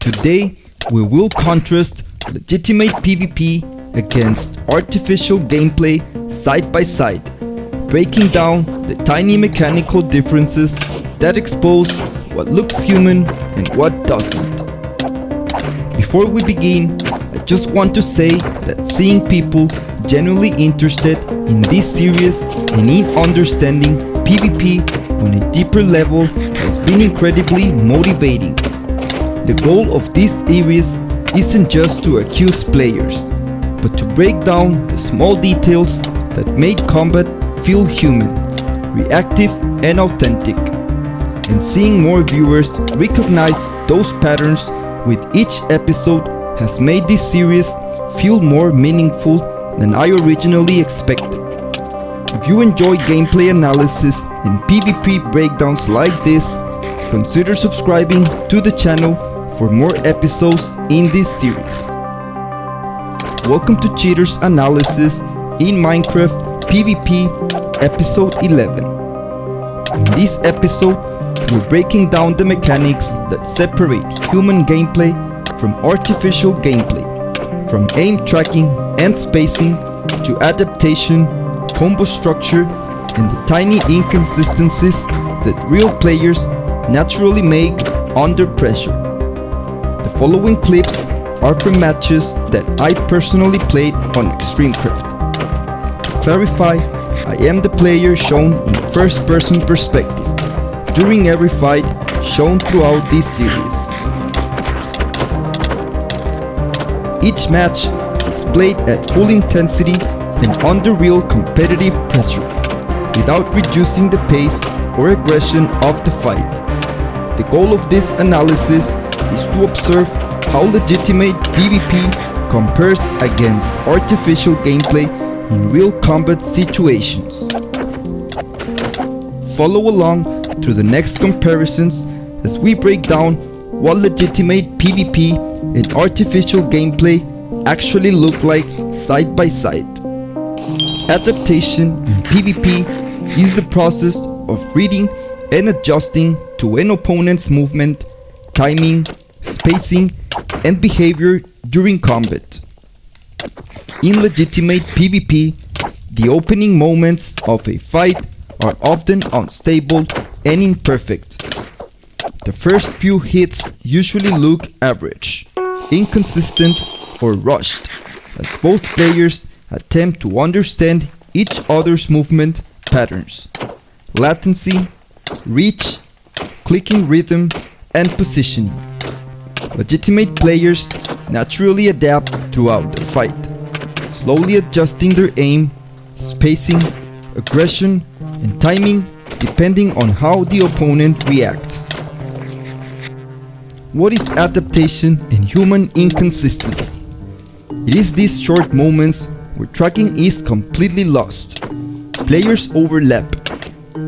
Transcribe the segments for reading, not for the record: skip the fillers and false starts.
Today, we will contrast legitimate PvP against artificial gameplay side by side, breaking down the tiny mechanical differences that expose what looks human and what doesn't. Before we begin, I just want to say that seeing people genuinely interested in this series and in understanding PvP on a deeper level has been incredibly motivating. The goal of this series isn't just to accuse players, but to break down the small details that made combat feel human, reactive and authentic. And seeing more viewers recognize those patterns with each episode has made this series feel more meaningful than I originally expected. If you enjoy gameplay analysis and PvP breakdowns like this, consider subscribing to the channel for more episodes in this series. Welcome to Cheaters Analysis in Minecraft PvP Episode 11. In this episode, we're breaking down the mechanics that separate human gameplay from artificial gameplay, from aim tracking and spacing to adaptation, combo structure, and the tiny inconsistencies that real players naturally make under pressure. The following clips are from matches that I personally played on ExtremeCraft. To clarify, I am the player shown in first-person perspective during every fight shown throughout this series. Each match is played at full intensity and under real competitive pressure, without reducing the pace or aggression of the fight. The goal of this analysis is to observe how legitimate PvP compares against artificial gameplay in real combat situations. Follow along through the next comparisons as we break down what legitimate PvP and artificial gameplay actually look like side by side. Adaptation in PvP is the process of reading and adjusting to an opponent's movement, timing, spacing, and behavior during combat. In legitimate PvP, the opening moments of a fight are often unstable and imperfect. The first few hits usually look average, inconsistent, or rushed, as both players attempt to understand each other's movement patterns, latency, reach, clicking rhythm, and positioning. Legitimate players naturally adapt throughout the fight, slowly adjusting their aim, spacing, aggression, and timing depending on how the opponent reacts. What is adaptation and human inconsistency? It is these short moments where tracking is completely lost, players overlap,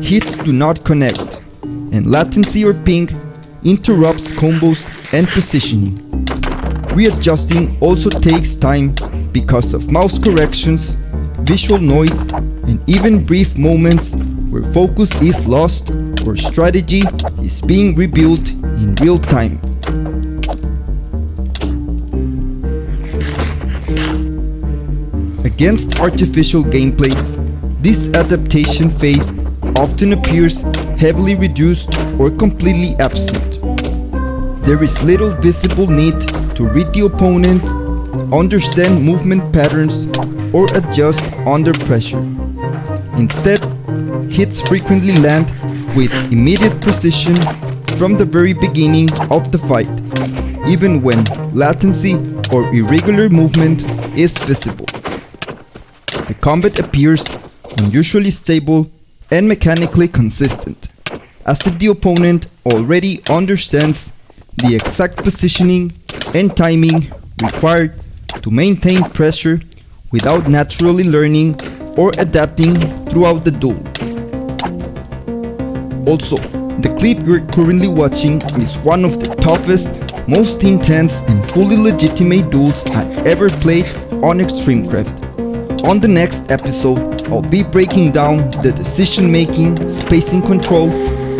hits do not connect, and latency or ping interrupts combos and positioning. Readjusting also takes time because of mouse corrections, visual noise, and even brief moments where focus is lost or strategy is being rebuilt in real time. Against artificial gameplay, this adaptation phase often appears heavily reduced or completely absent. There is little visible need to read the opponent, understand movement patterns, or adjust under pressure. Instead, hits frequently land with immediate precision from the very beginning of the fight, even when latency or irregular movement is visible. The combat appears unusually stable and mechanically consistent, as if the opponent already understands the exact positioning and timing required to maintain pressure without naturally learning or adapting throughout the duel. Also, the clip you're currently watching is one of the toughest, most intense and fully legitimate duels I've ever played on ExtremeCraft. On the next episode, I'll be breaking down the decision making, spacing control,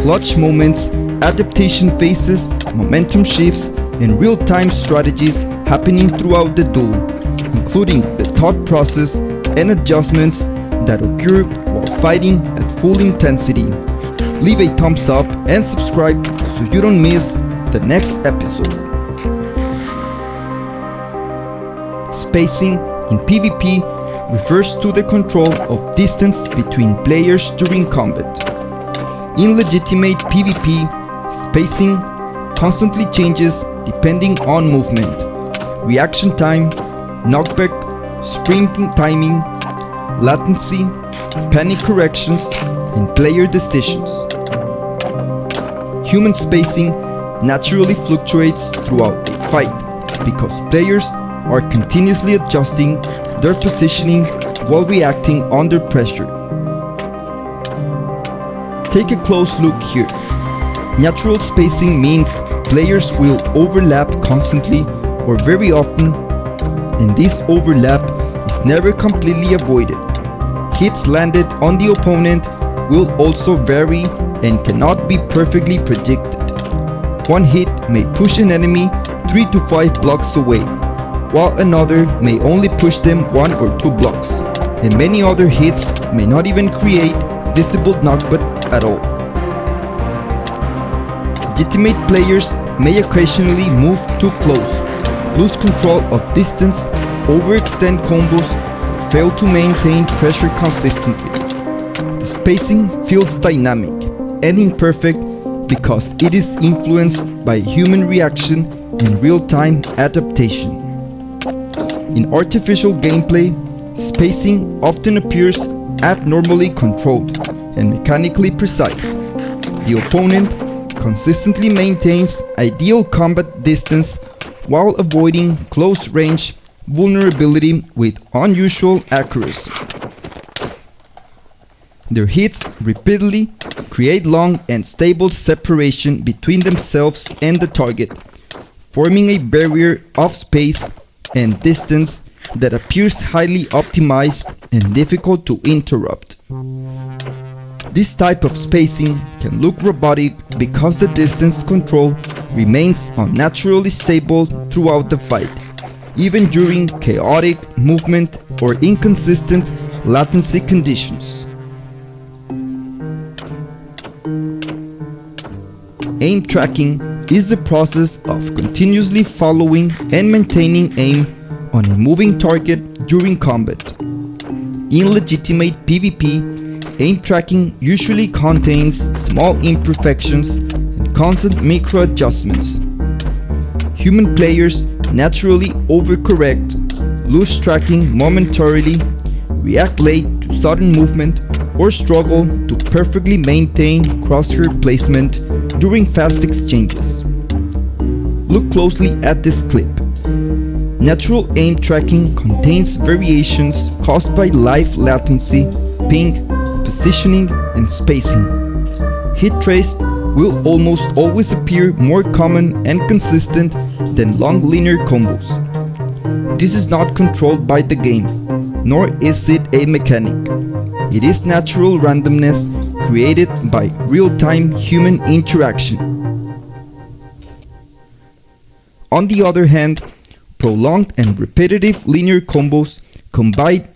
clutch moments, adaptation phases, momentum shifts, and real-time strategies happening throughout the duel, including the thought process and adjustments that occur while fighting at full intensity. Leave a thumbs up and subscribe so you don't miss the next episode. Spacing in PvP refers to the control of distance between players during combat. In legitimate PvP, spacing constantly changes depending on movement, reaction time, knockback, sprinting timing, latency, panic corrections, and player decisions. Human spacing naturally fluctuates throughout a fight because players are continuously adjusting their positioning while reacting under pressure. Take a close look here. Natural spacing means players will overlap constantly or very often, and this overlap is never completely avoided. Hits landed on the opponent will also vary and cannot be perfectly predicted. One hit may push an enemy 3 to 5 blocks away, while another may only push them 1 or 2 blocks, and many other hits may not even create visible knockback at all. Legitimate players may occasionally move too close, lose control of distance, overextend combos, fail to maintain pressure consistently. The spacing feels dynamic and imperfect because it is influenced by human reaction and real-time adaptation. In artificial gameplay, spacing often appears abnormally controlled and mechanically precise. The opponent consistently maintains ideal combat distance while avoiding close-range vulnerability with unusual accuracy. Their hits repeatedly create long and stable separation between themselves and the target, forming a barrier of space and distance that appears highly optimized and difficult to interrupt. This type of spacing can look robotic because the distance control remains unnaturally stable throughout the fight, even during chaotic movement or inconsistent latency conditions. Aim tracking is the process of continuously following and maintaining aim on a moving target during combat. In legitimate PvP, aim tracking usually contains small imperfections and constant micro adjustments. Human players naturally overcorrect, lose tracking momentarily, react late to sudden movement, or struggle to perfectly maintain crosshair placement during fast exchanges. Look closely at this clip. Natural aim tracking contains variations caused by live latency, ping, positioning, and spacing. Hit trace will almost always appear more common and consistent than long linear combos. This is not controlled by the game, nor is it a mechanic. It is natural randomness created by real-time human interaction. On the other hand, prolonged and repetitive linear combos combined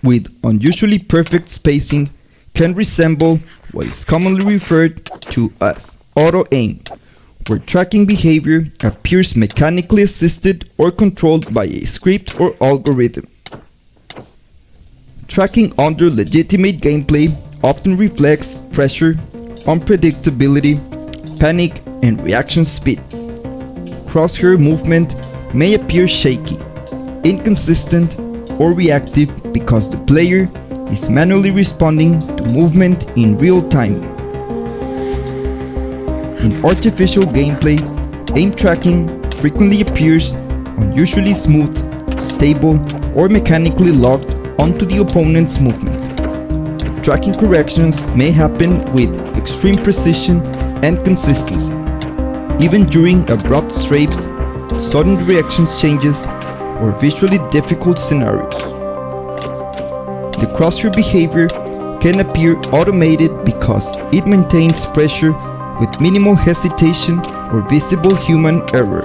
with unusually perfect spacing can resemble what is commonly referred to as auto-aim, where tracking behavior appears mechanically assisted or controlled by a script or algorithm. Tracking under legitimate gameplay often reflects pressure, unpredictability, panic, and reaction speed. Crosshair movement may appear shaky, inconsistent, or reactive because the player is manually responding to movement in real time. In artificial gameplay, aim tracking frequently appears unusually smooth, stable, or mechanically locked onto the opponent's movement. Tracking corrections may happen with extreme precision and consistency, even during abrupt strafes, sudden reaction changes, or visually difficult scenarios. The crosshair behavior can appear automated because it maintains pressure with minimal hesitation or visible human error.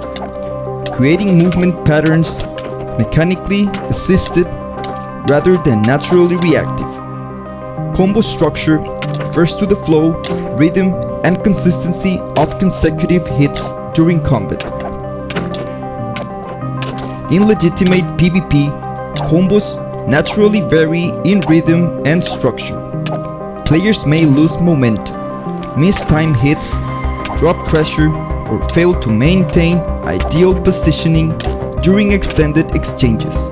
creating movement patterns mechanically assisted rather than naturally reactive. Combo structure refers to the flow, rhythm, and consistency of consecutive hits during combat. In legitimate PvP, combos naturally vary in rhythm and structure. Players may lose momentum, miss time hits, drop pressure, or fail to maintain ideal positioning during extended exchanges.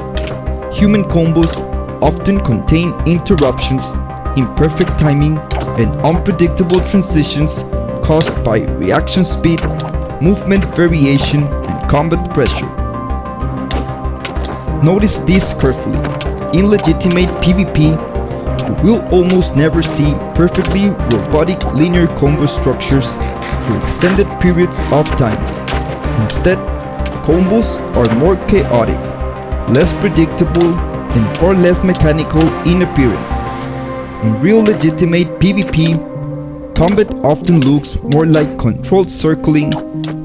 Human combos often contain interruptions, imperfect timing, and unpredictable transitions caused by reaction speed, movement variation, and combat pressure. Notice this carefully. In legitimate PvP, you will almost never see perfectly robotic linear combo structures for extended periods of time. Instead, combos are more chaotic, less predictable, and far less mechanical in appearance. In real legitimate PvP, combat often looks more like controlled circling,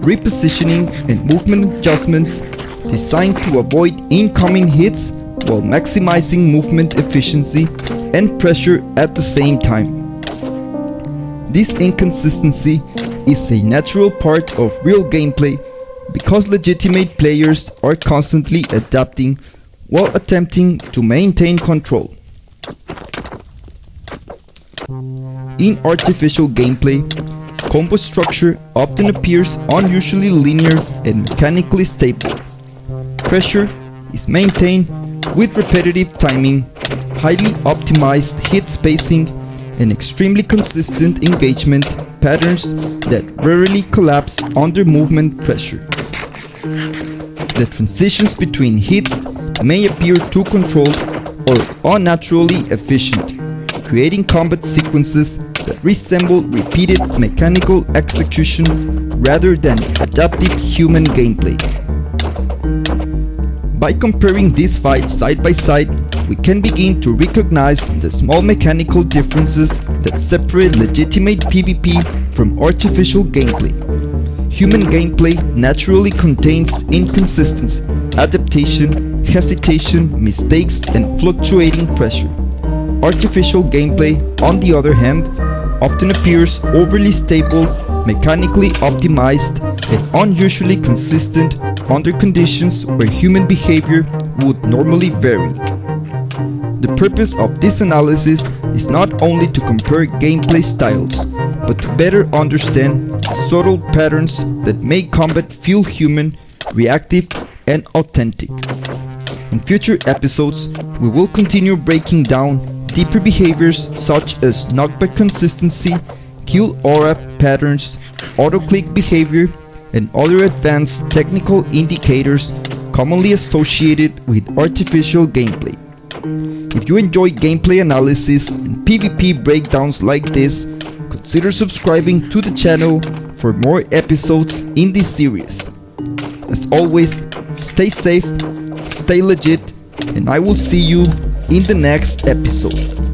repositioning, and movement adjustments designed to avoid incoming hits while maximizing movement efficiency and pressure at the same time. This inconsistency is a natural part of real gameplay because legitimate players are constantly adapting while attempting to maintain control. In artificial gameplay, combo structure often appears unusually linear and mechanically stable. Pressure is maintained with repetitive timing, highly optimized hit spacing, and extremely consistent engagement patterns that rarely collapse under movement pressure. The transitions between hits may appear too controlled or unnaturally efficient, creating combat sequences that resemble repeated mechanical execution rather than adaptive human gameplay. By comparing these fights side by side, we can begin to recognize the small mechanical differences that separate legitimate PvP from artificial gameplay. Human gameplay naturally contains inconsistency, adaptation, hesitation, mistakes, and fluctuating pressure. Artificial gameplay, on the other hand, often appears overly stable, mechanically optimized, and unusually consistent under conditions where human behavior would normally vary. The purpose of this analysis is not only to compare gameplay styles, but to better understand the subtle patterns that make combat feel human, reactive, and authentic. In future episodes, we will continue breaking down deeper behaviors such as knockback consistency, kill aura patterns, auto-click behavior, and other advanced technical indicators commonly associated with artificial gameplay. If you enjoy gameplay analysis and PvP breakdowns like this, consider subscribing to the channel for more episodes in this series. As always, stay safe, stay legit, and I will see you in the next episode.